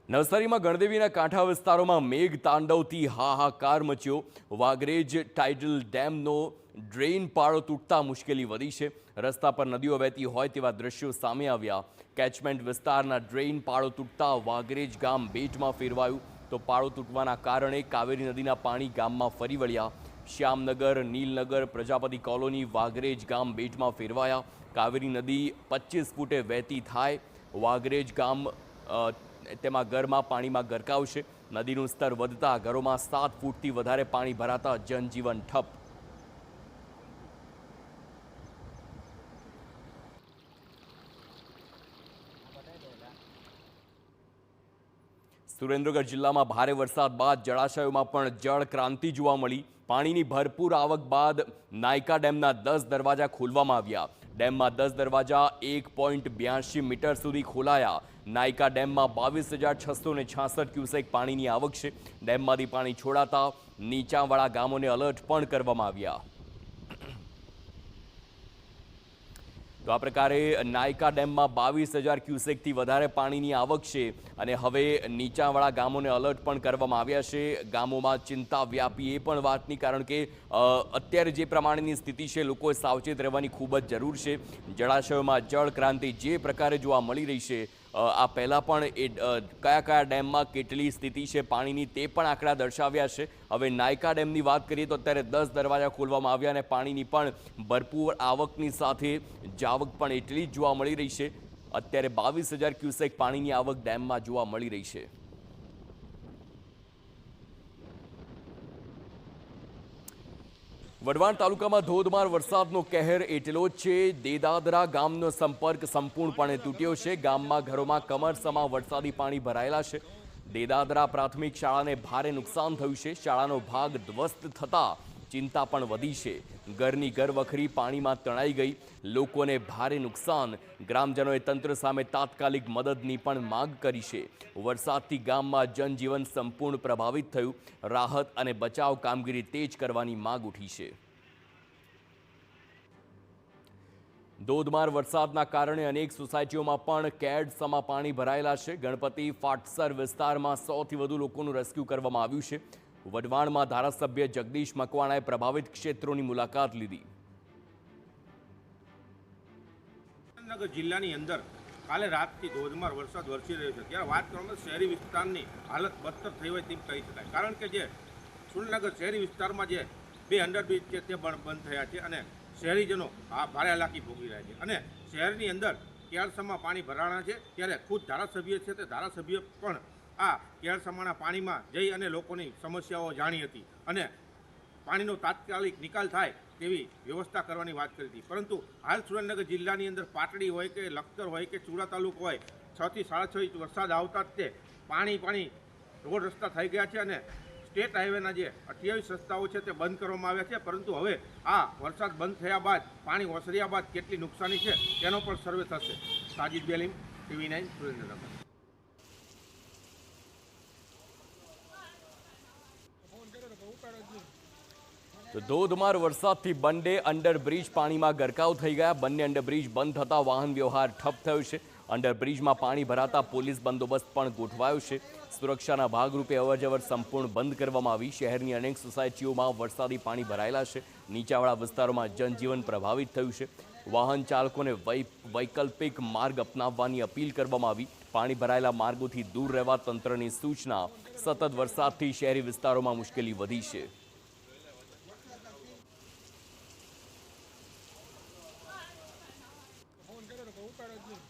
નવસારીમાં ગણદેવીના કાંઠા વિસ્તારોમાં મેઘ તાંડવથી હાહાકાર મચ્યો। વાગરેજ ટાઇડલ ડેમનો ડ્રેઇન પાળો તૂટતા મુશ્કેલી વધી છે। રસ્તા પર નદીઓ વહેતી હોય તેવા દ્રશ્યો સામે આવ્યા। કેચમેન્ટ વિસ્તારના ડ્રેઇન પાળો તૂટતા વાગરેજ ગામ બેટમાં ફેરવાયું તો પાળો તૂટવાના કારણે કાવેરી નદીના પાણી ગામમાં ફરી વળ્યા। શ્યામનગર, નીલનગર, પ્રજાપતિ કોલોની, વાગરેજ ગામ બેટમાં ફેરવાયા। કાવેરી નદી 25 ફૂટે વહેતી થાય વાગરેજ ગામ તેમાં ઘરમાં પાણીમાં ગરકાવ છે। નદીનું સ્તર વધતા ઘરોમાં 7 ફૂટથી વધારે પાણી ભરાતા જનજીવન ઠપ। સુરેન્દ્રનગર જિલ્લામાં ભારે વરસાદ બાદ જળાશયોમાં પણ જળ ક્રાંતિ જોવા મળી। પાણીની ભરપૂર આવક બાદ નાયકા ડેમના 10 દરવાજા ખોલવામાં આવ્યા। ડેમમાં 10 દરવાજા 1.82 મીટર સુધી ખોલાયા। નાયકા ડેમમાં 22,666 ક્યુસેક પાણીની આવક છે। ડેમમાંથી પાણી છોડાતા નીચાણવાળા ગામોને એલર્ટ પણ કરવામાં આવ્યા। તો આ પ્રકારે નાયકા ડેમમાં 22,000 ક્યુસેકથી વધારે પાણીની આવક છે અને હવે નીચાણવાળા ગામોને એલર્ટ પણ કરવામાં આવ્યા છે। ગામોમાં ચિંતા વ્યાપી એ પણ વાતની, કારણ કે અત્યારે જે પ્રમાણેની સ્થિતિ છે લોકોએ સાવચેત રહેવાની ખૂબ જ જરૂર છે। જળાશયોમાં જળ ક્રાંતિ જે પ્રકારે જોવા મળી રહી છે, આ પહેલાં પણ કયા ડેમમાં કેટલી સ્થિતિ છે પાણીની તે પણ આંકડા દર્શાવ્યા છે। હવે નાયકા ડેમની વાત કરીએ તો અત્યારે 10 દરવાજા ખોલવામાં આવ્યા અને પાણીની પણ ભરપૂર આવકની સાથે જાવક પણ એટલી જ જોવા મળી રહી છે। અત્યારે 22,000 ક્યુસેક પાણીની આવક ડેમમાં જોવા મળી રહી છે। વઢવાણ તાલુકામાં ધોધમાર વરસાદનો કહેર એટલો જ છે। દેદાદરા ગામનો સંપર્ક સંપૂર્ણપણે તૂટ્યો છે। ગામમાં ઘરોમાં કમરસમા વરસાદી પાણી ભરાયેલા છે। દેદાદરા પ્રાથમિક શાળાને ભારે નુકસાન થયું છે। શાળાનો ભાગ ધ્વસ્ત થતાં ચિંતા પણ વધી છે। ઘરની ઘરવખરી પાણીમાં તણાઈ ગઈ, લોકોને ભારે નુકસાન। ગ્રામજનોએ તંત્ર સામે તાત્કાલિક મદદની પણ માંગ કરી છે। વરસાદથી ગામમાં જનજીવન સંપૂર્ણ પ્રભાવિત થયું। રાહત અને બચાવ કામગીરી તેજ કરવાની માંગ ઉઠી છે। ધોધમાર વરસાદના કારણે અનેક સોસાયટીઓમાં પણ કેડસમા પાણી ભરાયેલા છે। ગણપતિ ફાટસર વિસ્તારમાં 100થી વધુ લોકોનું રેસ્ક્યુ કરવામાં આવ્યું છે। વઢવાણમાં ધારાસભ્ય જગદીશ મકવાણાએ પ્રભાવિત ક્ષેત્રોની મુલાકાત લીધી। સુરેન્દ્રનગર જિલ્લાની અંદર કાલે રાતથી ધોધમાર વરસાદ વરસી રહ્યો છે, ત્યારે વાત કરવામાં શહેરી વિસ્તારની હાલત બદતર થઈ હોય તેમ કહી શકાય। કારણ કે જે સુરેન્દ્રનગર શહેરી વિસ્તારમાં જે 2 અંડરબ્રિજ છે તે બંધ થયા છે અને શહેરીજનો ભારે હાલાકી ભોગવી રહ્યા છે અને શહેરની અંદર કેળસમા પાણી ભરાણા છે। ત્યારે ખુદ ધારાસભ્ય છે તે ધારાસભ્ય પણ આ કેળસમાના પાણીમાં જઈ અને લોકોની સમસ્યાઓ જાણી હતી અને પાણીનો તાત્કાલિક નિકાલ થાય તેવી વ્યવસ્થા કરવાની વાત કરી હતી। પરંતુ હાલ સુરેન્દ્રનગર જિલ્લાની અંદર પાટડી હોય કે લખતર હોય કે ચુડા તાલુકો હોય, 6 થી 6.5 ઇંચ વરસાદ આવતા જ તે પાણી રોડ રસ્તા થઈ ગયા છે અને સ્ટેટ હાઈવેના જે 28 રસ્તાઓ છે તે બંધ કરવામાં આવ્યા છે। પરંતુ હવે આ વરસાદ બંધ થયા બાદ પાણી ઓસર્યા બાદ કેટલી નુકસાની છે તેનો પણ સર્વે થશે। સાજિદ બેલીમ, TV9 સુરેન્દ્રનગર। તો ધોધમાર વરસાદથી બંને અંડરબ્રિજ પાણીમાં ગરકાવ થઈ ગયા। બંને અંડરબ્રિજ બંધ થતાં વાહન વ્યવહાર ઠપ થયો છે। અંડરબ્રિજમાં પાણી ભરાતા પોલીસ બંદોબસ્ત પણ ગોઠવાયો છે। સુરક્ષાના ભાગરૂપે અવરજવર સંપૂર્ણ બંધ કરવામાં આવી। શહેરની અનેક સોસાયટીઓમાં વરસાદી પાણી ભરાયેલા છે। નીચાણવાળા વિસ્તારોમાં જનજીવન પ્રભાવિત થયું છે। વાહન ચાલકોને વૈકલ્પિક માર્ગ અપનાવવાની અપીલ કરવામાં આવી। પાણી ભરાયેલા માર્ગોથી દૂર રહેવા તંત્રની સૂચના। સતત વરસાદથી શહેરી વિસ્તારોમાં મુશ્કેલી વધી છે। ફોન કર્યો તો ઉપાડો જ નહીં.